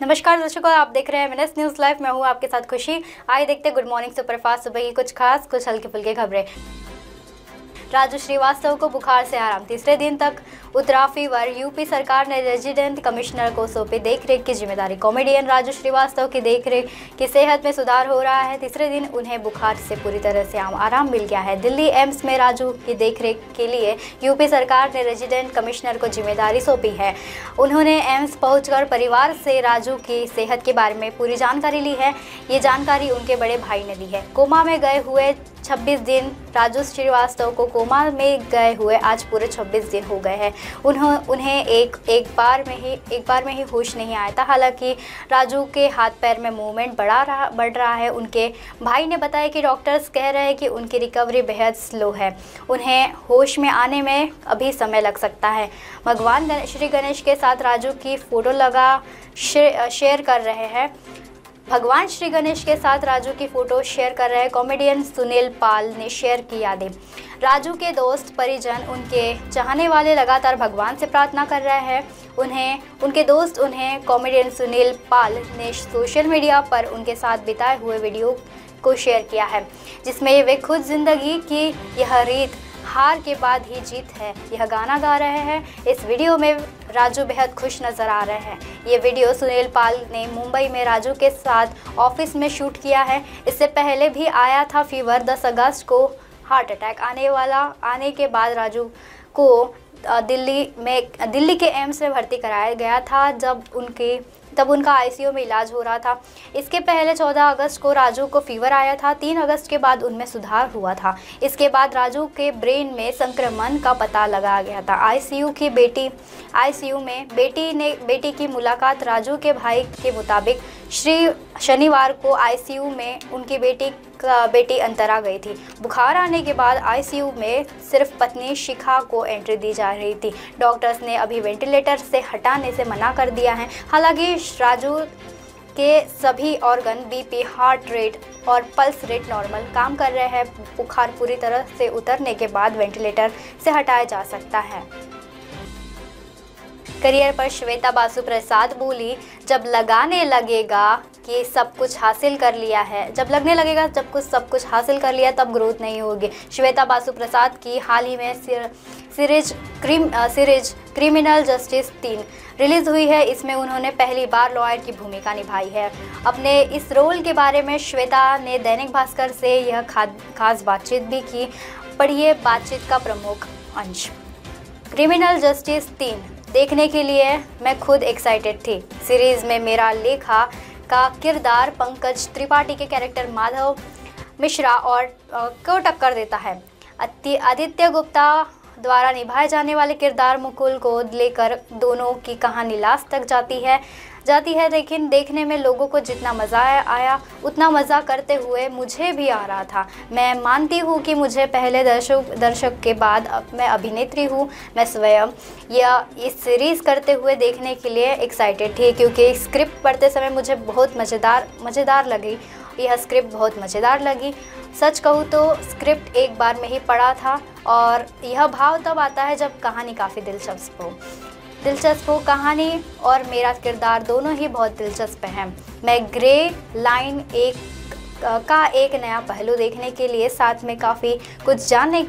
नमस्कार दर्शकों, आप देख रहे हैं एमएनएस न्यूज़ लाइव। मैं हूं आपके साथ खुशी। आइए देखते गुड मॉर्निंग सुपरफास्ट सुबह की कुछ खास, कुछ हल्की फुल्की खबरें। राजू श्रीवास्तव को बुखार से आराम, तीसरे दिन तक उतरा फीवर। यूपी सरकार ने रेजिडेंट कमिश्नर को सौंपी देखरेख की जिम्मेदारी। कॉमेडियन राजू श्रीवास्तव की देखरेख की सेहत में सुधार हो रहा है। तीसरे दिन उन्हें बुखार से पूरी तरह से आराम मिल गया है। दिल्ली एम्स में राजू की देखरेख के लिए यूपी सरकार ने रेजिडेंट कमिश्नर को जिम्मेदारी सौंपी है। उन्होंने एम्स पहुंचकर परिवार से राजू की सेहत के बारे में पूरी जानकारी ली है। ये जानकारी उनके बड़े भाई ने दी है। कोमा में गए हुए 26 दिन राजू श्रीवास्तव को कोमा में गए हुए आज पूरे 26 दिन हो गए हैं। उन्हें एक बार में ही होश नहीं आया था। हालांकि राजू के हाथ पैर में मूवमेंट बढ़ रहा है। उनके भाई ने बताया कि डॉक्टर्स कह रहे हैं कि उनकी रिकवरी बेहद स्लो है। उन्हें होश में आने में अभी समय लग सकता है। भगवान श्री गणेश के साथ राजू की फ़ोटो शेयर कर रहे हैं। भगवान श्री गणेश के साथ राजू की फ़ोटो शेयर कर रहे हैं। कॉमेडियन सुनील पाल ने शेयर की यादें। राजू के दोस्त, परिजन, उनके चाहने वाले लगातार भगवान से प्रार्थना कर रहे हैं। उन्हें कॉमेडियन सुनील पाल ने सोशल मीडिया पर उनके साथ बिताए हुए वीडियो को शेयर किया है, जिसमें वे खुद ज़िंदगी की यह रीत हार के बाद ही जीत है यह गाना गा रहे हैं। इस वीडियो में राजू बेहद खुश नज़र आ रहे हैं। ये वीडियो सुनील पाल ने मुंबई में राजू के साथ ऑफिस में शूट किया है। इससे पहले भी आया था फीवर। 10 अगस्त को हार्ट अटैक आने के बाद राजू को दिल्ली के एम्स में भर्ती कराया गया था, तब उनका आईसीयू में इलाज हो रहा था। इसके पहले 14 अगस्त को राजू को फीवर आया था। 3 अगस्त के बाद उनमें सुधार हुआ था। इसके बाद राजू के ब्रेन में संक्रमण का पता लगाया गया था। आईसीयू में बेटी की मुलाकात। राजू के भाई के मुताबिक शनिवार को आईसीयू में उनकी बेटी अंतरा गई थी। बुखार आने के बाद आईसीयू में सिर्फ पत्नी शिखा को एंट्री दी जा रही थी। डॉक्टर्स ने अभी वेंटिलेटर से हटाने से मना कर दिया है। हालांकि राजू के सभी ऑर्गन, बीपी, हार्ट रेट और पल्स रेट नॉर्मल काम कर रहे हैं। बुखार पूरी तरह से उतरने के बाद वेंटिलेटर से हटाया जा सकता है। करियर पर श्वेता बासु प्रसाद बोली, जब लगने लगेगा कि सब कुछ हासिल कर लिया सब कुछ हासिल कर लिया तब ग्रोथ नहीं होगी। श्वेता बासु प्रसाद की हाल ही में सीरीज क्रिमिनल जस्टिस 3 रिलीज़ हुई है। इसमें उन्होंने पहली बार लॉयर की भूमिका निभाई है। अपने इस रोल के बारे में श्वेता ने दैनिक भास्कर से यह खास बातचीत भी की। पढ़िए बातचीत का प्रमुख अंश। क्रिमिनल जस्टिस 3 देखने के लिए मैं खुद एक्साइटेड थी। सीरीज़ में मेरा लेखा का किरदार पंकज त्रिपाठी के कैरेक्टर माधव मिश्रा और को टक्कर देता है। आदित्य गुप्ता द्वारा निभाए जाने वाले किरदार मुकुल को लेकर दोनों की कहानी लास्ट तक जाती है। लेकिन देखने में लोगों को जितना मज़ा आया उतना मज़ा करते हुए मुझे भी आ रहा था। मैं मानती हूँ कि मुझे पहले दर्शक के बाद मैं अभिनेत्री हूँ। मैं स्वयं इस सीरीज़ करते हुए देखने के लिए एक्साइटेड थी, क्योंकि स्क्रिप्ट पढ़ते समय मुझे बहुत मज़ेदार लगी। यह स्क्रिप्ट बहुत मज़ेदार लगी। सच कहूँ तो स्क्रिप्ट एक बार में ही पढ़ा था और यह भाव तब आता है जब कहानी काफ़ी दिलचस्प हो। कहानी और मेरा किरदार दोनों ही बहुत दिलचस्प हैं। मैं ग्रे लाइन का एक नया पहलू देखने के लिए साथ में काफ़ी कुछ जानने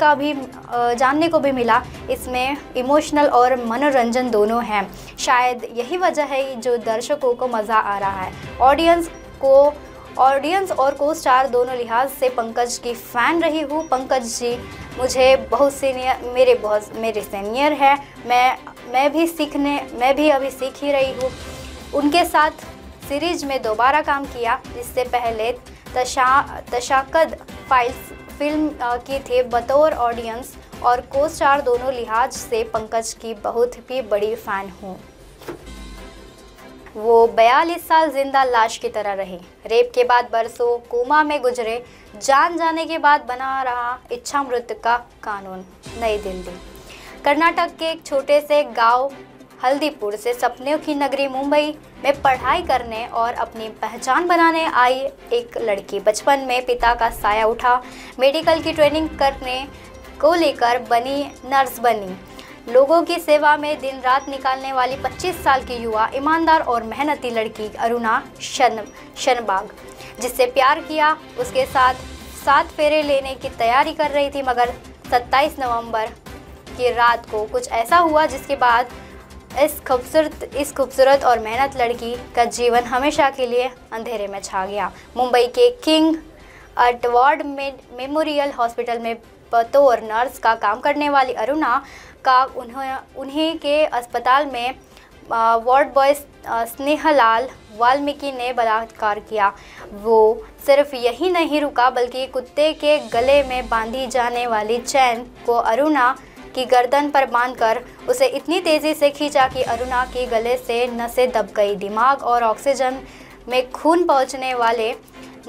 को भी मिला। इसमें इमोशनल और मनोरंजन दोनों हैं। शायद यही वजह है जो दर्शकों को मज़ा आ रहा है। ऑडियंस और को स्टार दोनों लिहाज से पंकज की फ़ैन रही हूँ। पंकज जी मेरे सीनियर है। मैं भी अभी सीख ही रही हूँ। उनके साथ सीरीज में दोबारा काम किया। इससे पहले तशाकद फाइल्स फिल्म की थी। बतौर ऑडियंस और को स्टार दोनों लिहाज से पंकज की बहुत ही बड़ी फ़ैन हूँ। वो 42 साल जिंदा लाश की तरह रहे। रेप के बाद बरसों कोमा में गुजरे। जान जाने के बाद बना रहा इच्छा मृत्यु का कानून। नई दिल्ली। कर्नाटक के एक छोटे से गांव हल्दीपुर से सपनों की नगरी मुंबई में पढ़ाई करने और अपनी पहचान बनाने आई एक लड़की। बचपन में पिता का साया उठा। मेडिकल की ट्रेनिंग करने को लेकर नर्स बनी। लोगों की सेवा में दिन रात निकालने वाली 25 साल की युवा, ईमानदार और मेहनती लड़की अरुणा शनबाग, जिससे प्यार किया, उसके साथ 7 फेरे लेने की तैयारी कर रही थी। मगर 27 नवंबर की रात को कुछ ऐसा हुआ जिसके बाद इस खूबसूरत और मेहनत लड़की का जीवन हमेशा के लिए अंधेरे में छा गया। मुंबई के किंग अटवार्ड मेमोरियल हॉस्पिटल में बतौर नर्स का काम करने वाली अरुणा का उन्हीं के अस्पताल में वार्ड बॉय स्नेहलाल वाल्मीकि ने बलात्कार किया। वो सिर्फ यही नहीं रुका, बल्कि कुत्ते के गले में बांधी जाने वाली चैन को अरुणा की गर्दन पर बांधकर उसे इतनी तेज़ी से खींचा कि अरुणा के गले से नसें दब गई। दिमाग और ऑक्सीजन में खून पहुंचने वाले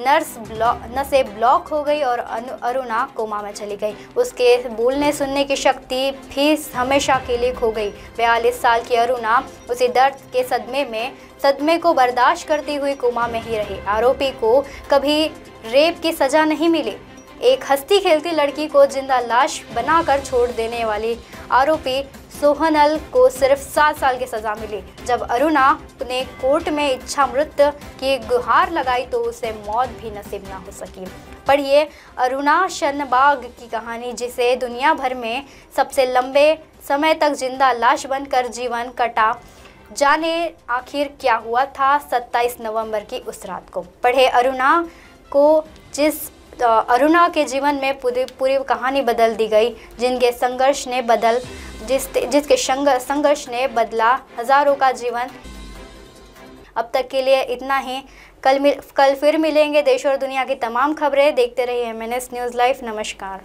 नसें ब्लॉक हो गई और अरुणा कोमा में चली गई। उसके बोलने सुनने की शक्ति भी हमेशा के लिए खो गई। 42 साल की अरुणा उसी दर्द के सदमे को बर्दाश्त करती हुई कोमा में ही रही। आरोपी को कभी रेप की सज़ा नहीं मिली। एक हंसती खेलती लड़की को जिंदा लाश बनाकर छोड़ देने वाली आरोपी सोहनल को सिर्फ 7 साल की सज़ा मिली। जब अरुणा ने कोर्ट में इच्छा मृत्यु की गुहार लगाई तो उसे मौत भी नसीब न हो सकी। पढ़िए अरुणा शनबाग की कहानी, जिसे दुनिया भर में सबसे लंबे समय तक जिंदा लाश बनकर जीवन कटा। जाने आखिर क्या हुआ था 27 नवंबर की उस रात को। पढ़े अरुणा के जीवन में पूरी कहानी बदल दी गई, जिसके संघर्ष ने बदला हजारों का जीवन। अब तक के लिए इतना ही। कल फिर मिलेंगे देश और दुनिया की तमाम खबरें। देखते रहिए MNS न्यूज़ लाइव। नमस्कार।